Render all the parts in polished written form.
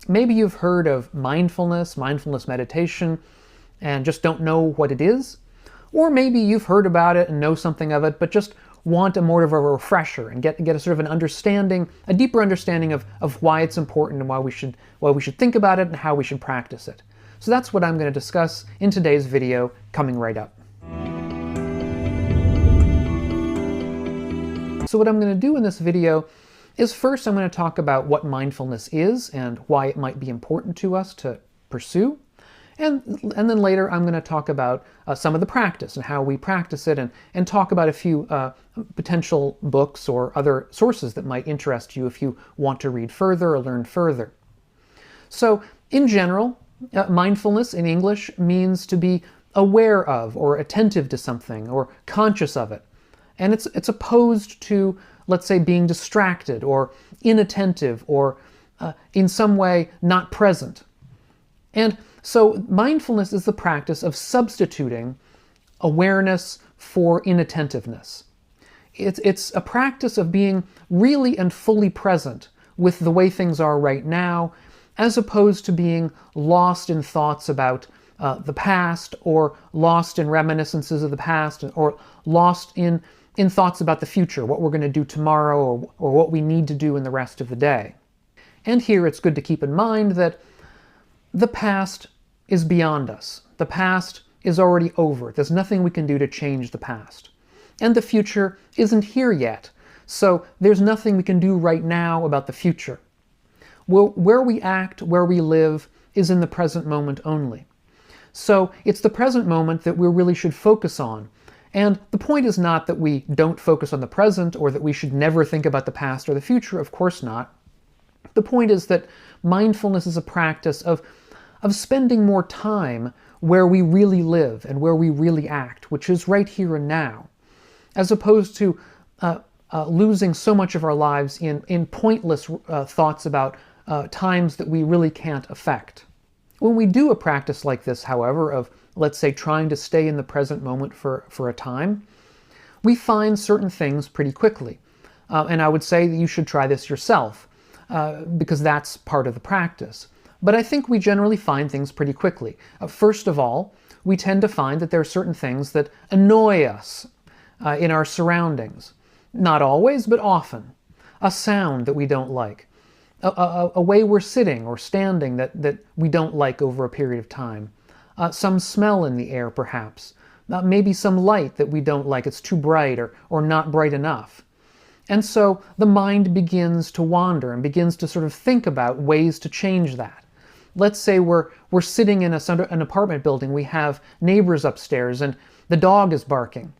Maybe you've heard of mindfulness meditation, and just don't know what it is. Or maybe you've heard about it and know something of it, but just want a more of a refresher and get a sort of an understanding, a deeper understanding of why it's important and why we should think about it and how we should practice it. So that's what I'm going to discuss in today's video, coming right up. So what I'm going to do in this video is first I'm going to talk about what mindfulness is and why it might be important to us to pursue. And then later I'm going to talk about some of the practice and how we practice it, and talk about a few potential books or other sources that might interest you if you want to read further or learn further. So in general, mindfulness in English means to be aware of or attentive to something or conscious of it. And it's opposed to, let's say, being distracted or inattentive or in some way not present. And so mindfulness is the practice of substituting awareness for inattentiveness. It's a practice of being really and fully present with the way things are right now, as opposed to being lost in thoughts about the past, or lost in reminiscences of the past, or lost in thoughts about the future, what we're going to do tomorrow, or what we need to do in the rest of the day. And here it's good to keep in mind that the past is beyond us. The past is already over. There's nothing we can do to change the past. And the future isn't here yet, so there's nothing we can do right now about the future. Where we act, where we live, is in the present moment only. So it's the present moment that we really should focus on. And the point is not that we don't focus on the present, or that we should never think about the past or the future. Of course not. The point is that mindfulness is a practice of spending more time where we really live and where we really act, which is right here and now, as opposed to losing so much of our lives in pointless thoughts about times that we really can't affect. When we do a practice like this, however, of, let's say, trying to stay in the present moment for a time, we find certain things pretty quickly. And I would say that you should try this yourself, because that's part of the practice. But I think we generally find things pretty quickly. First of all, we tend to find that there are certain things that annoy us in our surroundings. Not always, but often. A sound that we don't like. A way we're sitting or standing that we don't like over a period of time. Some smell in the air, perhaps. Maybe some light that we don't like. It's too bright or not bright enough. And so the mind begins to wander and begins to sort of think about ways to change that. Let's say we're sitting in an apartment building, we have neighbors upstairs, and the dog is barking.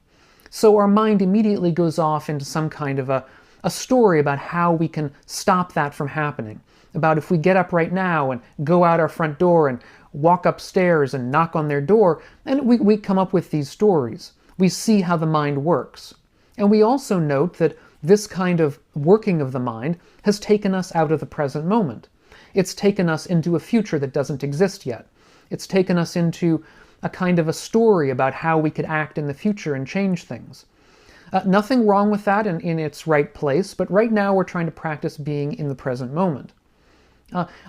So our mind immediately goes off into some kind of a story about how we can stop that from happening. About if we get up right now and go out our front door and walk upstairs and knock on their door, and we come up with these stories. We see how the mind works. And we also note that this kind of working of the mind has taken us out of the present moment. It's taken us into a future that doesn't exist yet. It's taken us into a kind of a story about how we could act in the future and change things. Nothing wrong with that in its right place, but right now we're trying to practice being in the present moment.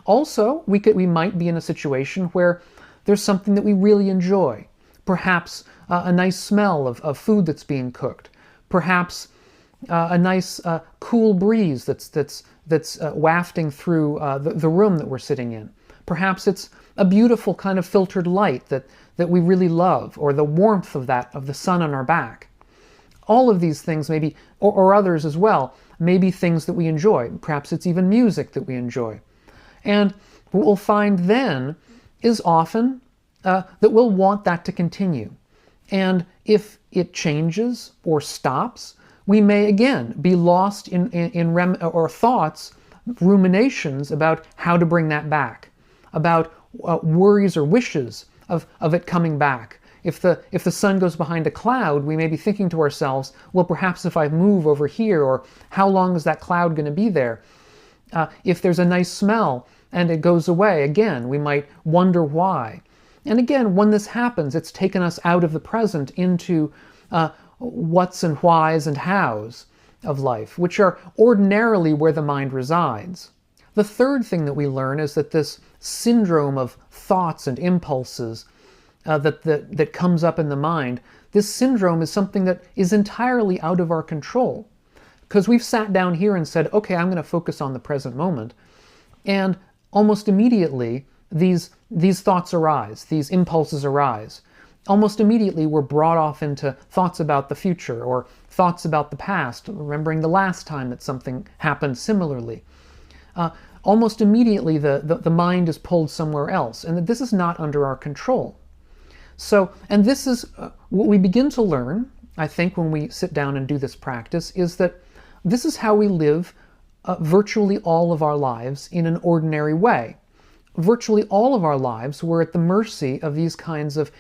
Also, we might be in a situation where there's something that we really enjoy. Perhaps a nice smell of food that's being cooked. Perhaps a nice cool breeze that's wafting through the room that we're sitting in. Perhaps it's a beautiful kind of filtered light that we really love, or the warmth of the sun on our back. All of these things maybe, or others as well, may be things that we enjoy. Perhaps it's even music that we enjoy. And what we'll find then is often that we'll want that to continue. And if it changes or stops, we may again be lost in thoughts, ruminations about how to bring that back, about worries or wishes of it coming back. If the sun goes behind a cloud, we may be thinking to ourselves, well, perhaps if I move over here, or how long is that cloud going to be there? If there's a nice smell and it goes away, again, we might wonder why. And again, when this happens, it's taken us out of the present into what's and whys and hows of life, which are ordinarily where the mind resides. The third thing that we learn is that this syndrome of thoughts and impulses that comes up in the mind, this syndrome is something that is entirely out of our control. Because we've sat down here and said, okay, I'm going to focus on the present moment. And almost immediately, these thoughts arise, these impulses arise. Almost immediately, we're brought off into thoughts about the future or thoughts about the past, remembering the last time that something happened similarly. Almost immediately, the mind is pulled somewhere else, and this is not under our control. So, and this is what we begin to learn, I think, when we sit down and do this practice, is that this is how we live virtually all of our lives in an ordinary way. Virtually all of our lives, we're at the mercy of these kinds of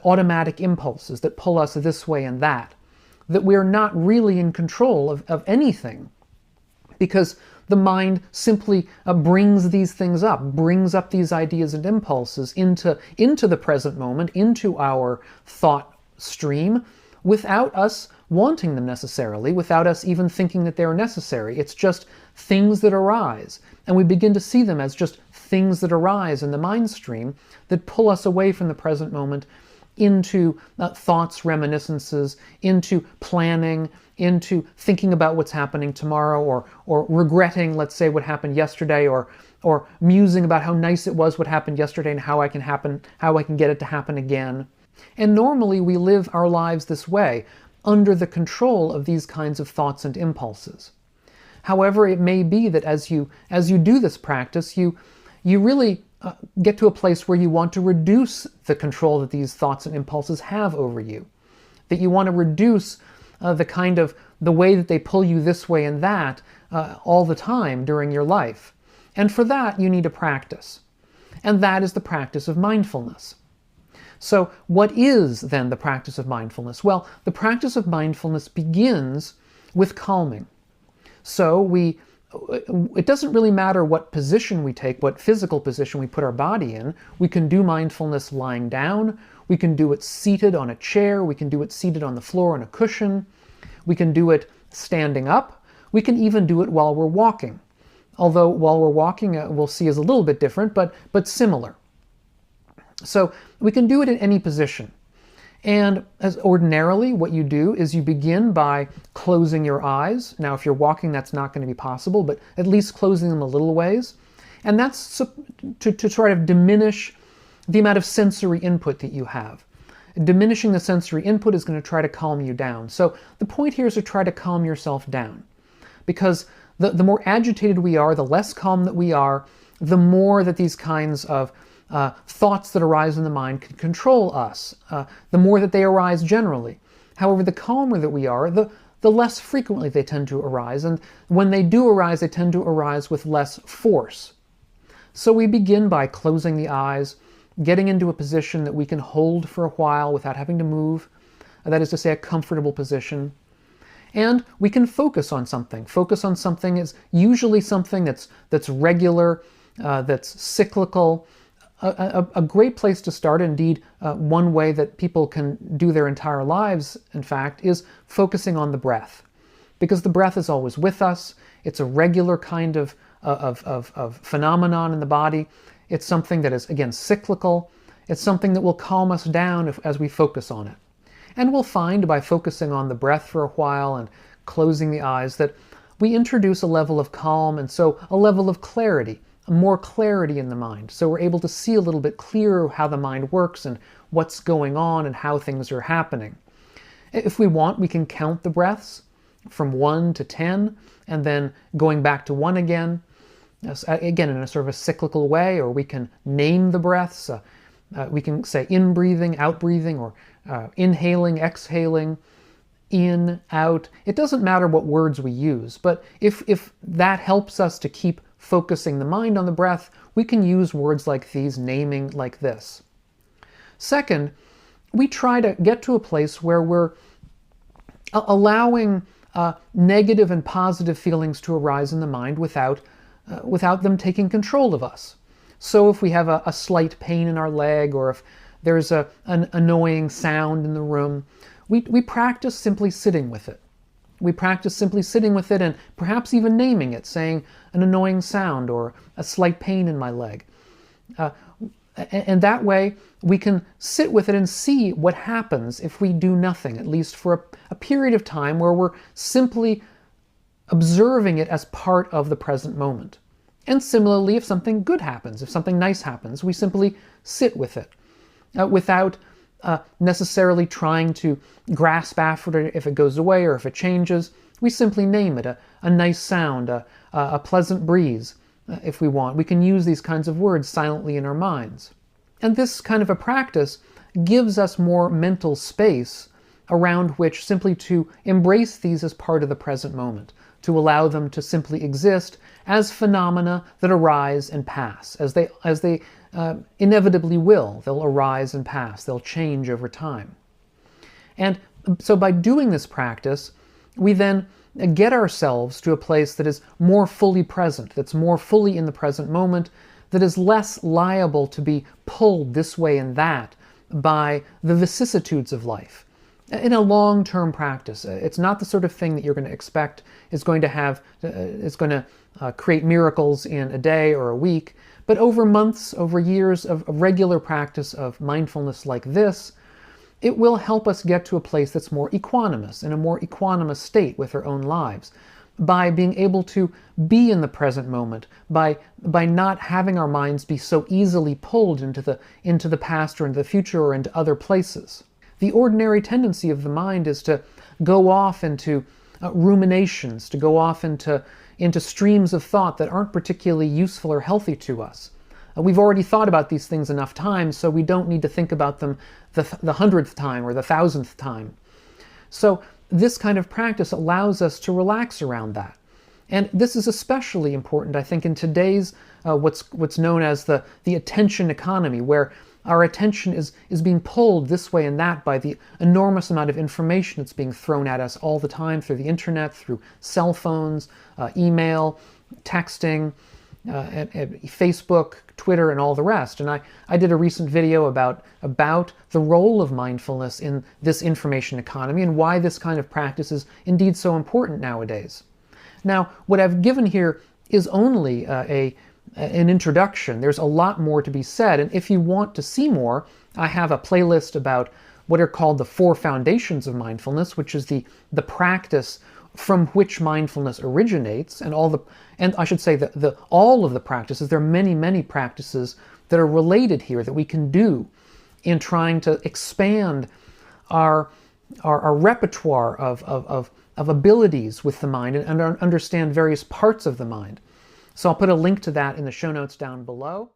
automatic impulses that pull us this way and that we're not really in control of anything, because the mind simply brings these things up, brings up these ideas and impulses into the present moment, into our thought stream, without us wanting them necessarily, without us even thinking that they're necessary. It's just things that arise, and we begin to see them as just things that arise in the mind stream that pull us away from the present moment into thoughts, reminiscences, into planning, into thinking about what's happening tomorrow, or regretting, let's say, what happened yesterday, or musing about how nice it was what happened yesterday and how I can get it to happen again. And normally we live our lives this way, under the control of these kinds of thoughts and impulses. However, it may be that as you do this practice, you really get to a place where you want to reduce the control that these thoughts and impulses have over you. That you want to reduce the way that they pull you this way and that all the time during your life. And for that, you need a practice. And that is the practice of mindfulness. So what is then the practice of mindfulness? Well, the practice of mindfulness begins with calming. So it doesn't really matter what position we take, what physical position we put our body in. We can do mindfulness lying down. We can do it seated on a chair. We can do it seated on the floor on a cushion. We can do it standing up. We can even do it while we're walking. Although while we're walking, we'll see is a little bit different, but similar. So we can do it in any position. And as ordinarily, what you do is you begin by closing your eyes. Now, if you're walking, that's not going to be possible, but at least closing them a little ways. And that's to try to diminish the amount of sensory input that you have. Diminishing the sensory input is going to try to calm you down. So the point here is to try to calm yourself down. Because the more agitated we are, the less calm that we are, the more that these kinds of thoughts that arise in the mind can control us, the more that they arise generally. However, the calmer that we are, the less frequently they tend to arise, and when they do arise, they tend to arise with less force. So we begin by closing the eyes, getting into a position that we can hold for a while without having to move, that is to say, a comfortable position. And we can focus on something. Focus on something is usually something that's regular, that's cyclical. A great place to start, indeed, one way that people can do their entire lives, in fact, is focusing on the breath. Because the breath is always with us. It's a regular kind of phenomenon in the body. It's something that is, again, cyclical. It's something that will calm us down as we focus on it. And we'll find by focusing on the breath for a while and closing the eyes that we introduce a level of calm and so a level of clarity. More clarity in the mind. So we're able to see a little bit clearer how the mind works and what's going on and how things are happening. If we want, we can count the breaths from 1 to 10 and then going back to 1 again. Again, in a sort of a cyclical way, or we can name the breaths. We can say in-breathing, out-breathing, or inhaling, exhaling, in, out. It doesn't matter what words we use, but if that helps us to keep focusing the mind on the breath, we can use words like these, naming like this. Second, we try to get to a place where we're allowing negative and positive feelings to arise in the mind without them taking control of us. So if we have a slight pain in our leg, or if there's an annoying sound in the room, we practice simply sitting with it. We practice simply sitting with it and perhaps even naming it, saying an annoying sound or a slight pain in my leg. And that way we can sit with it and see what happens if we do nothing, at least for a period of time where we're simply observing it as part of the present moment. And similarly, if something good happens, if something nice happens, we simply sit with it without necessarily trying to grasp after it if it goes away or if it changes. We simply name it a nice sound, a pleasant breeze, if we want. We can use these kinds of words silently in our minds. And this kind of a practice gives us more mental space around which simply to embrace these as part of the present moment, to allow them to simply exist as phenomena that arise and pass, as they inevitably will. They'll arise and pass. They'll change over time. And so by doing this practice, we then get ourselves to a place that is more fully present, that's more fully in the present moment, that is less liable to be pulled this way and that by the vicissitudes of life. In a long-term practice, it's not the sort of thing that you're going to expect is going to create miracles in a day or a week, but over months, over years of regular practice of mindfulness like this, it will help us get to a place that's more equanimous, in a more equanimous state with our own lives, by being able to be in the present moment, by not having our minds be so easily pulled into the past or into the future or into other places. The ordinary tendency of the mind is to go off into ruminations, to go off into streams of thought that aren't particularly useful or healthy to us. We've already thought about these things enough times, so we don't need to think about them the 100th time or the 1,000th time. So this kind of practice allows us to relax around that. And this is especially important, I think, in today's what's known as the attention economy, where our attention is being pulled this way and that by the enormous amount of information that's being thrown at us all the time through the internet, through cell phones, email, texting, Facebook, Twitter, and all the rest. And I did a recent video about the role of mindfulness in this information economy and why this kind of practice is indeed so important nowadays. Now, what I've given here is only an introduction. There's a lot more to be said, and if you want to see more, I have a playlist about what are called the 4 foundations of mindfulness, which is the practice from which mindfulness originates, and all of the practices. There are many practices that are related here that we can do in trying to expand our repertoire of abilities with the mind and understand various parts of the mind. So I'll put a link to that in the show notes down below.